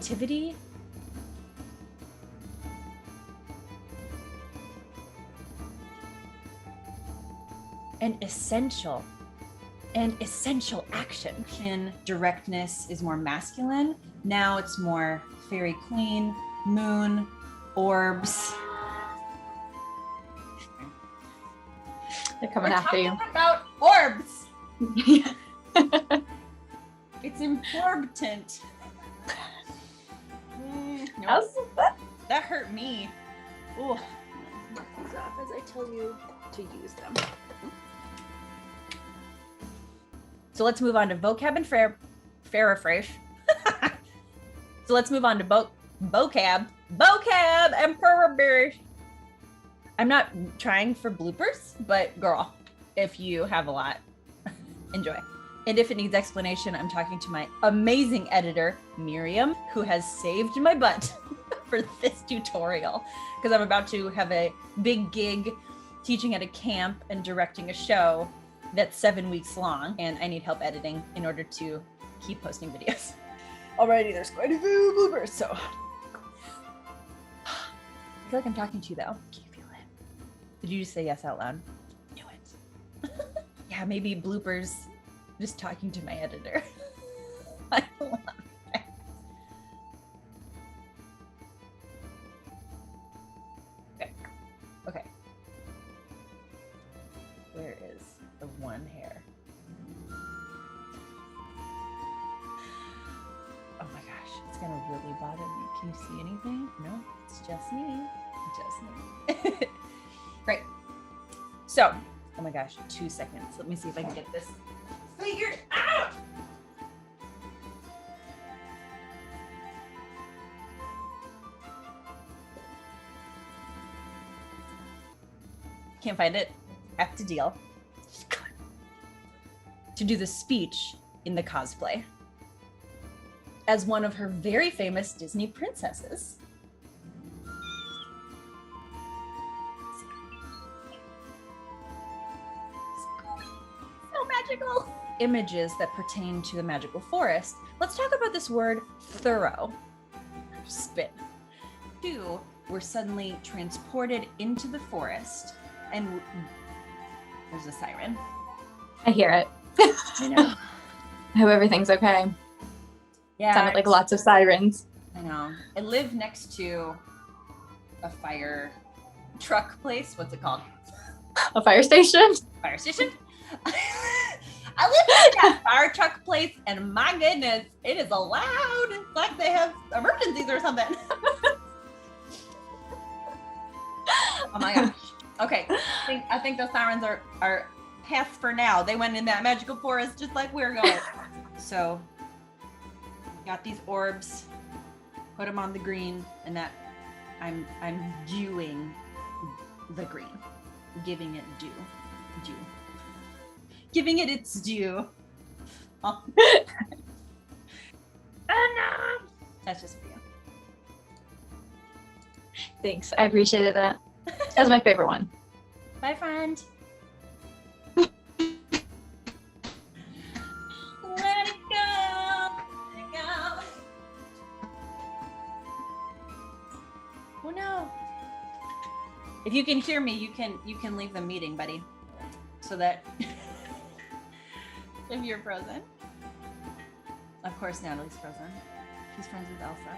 Creativity. And essential action. In directness is more masculine. Now it's more fairy queen, moon, orbs. They're coming after you. About orbs. It's important. No, that hurt me. Oh, knock these off as I tell you to use them. So let's move on to vocab and paraphrase. So let's move on to vocab and paraphrase. I'm not trying for bloopers, but girl, if you have a lot, enjoy. And if it needs explanation, I'm talking to my amazing editor, Miriam, who has saved my butt for this tutorial because I'm about to have a big gig teaching at a camp and directing a show that's 7 weeks long, and I need help editing in order to keep posting videos. Alrighty, there's quite a few bloopers, so. I feel like I'm talking to you though. Can you feel it? Did you just say yes out loud? Knew it. Yeah, maybe bloopers, just talking to my editor. I love it. Okay. Where is the one hair? Oh my gosh, it's gonna really bother me. Can you see anything? No, it's just me. Just me. Right. So, oh my gosh, 2 seconds. Let me see if I can get this figured out. Can't find it. Have to deal. To do the speech in the cosplay as one of her very famous Disney princesses. So magical. Images that pertain to the magical forest. Let's talk about this word thorough. Spit. 2, we're suddenly transported into the forest and there's a siren. I hear it. I know. I hope everything's okay. Yeah. Sounded like lots of sirens. I know. I live next to a fire truck place. What's it called? A fire station? Fire station? I live in that fire truck place, and my goodness, it is loud. It's like they have emergencies or something. Oh my gosh. Okay. I think those sirens are past for now. They went in that magical forest just like we're going. So got these orbs, put them on the green, and that I'm dewing the green, giving it due, giving it its due. Oh. No. That's just for you. Thanks, I appreciated that. That was my favorite one. Bye, friend. Let it go. Let it go. Oh no. If you can hear me, you can leave the meeting, buddy. So that if you're frozen. Of course Natalie's frozen. She's friends with Elsa.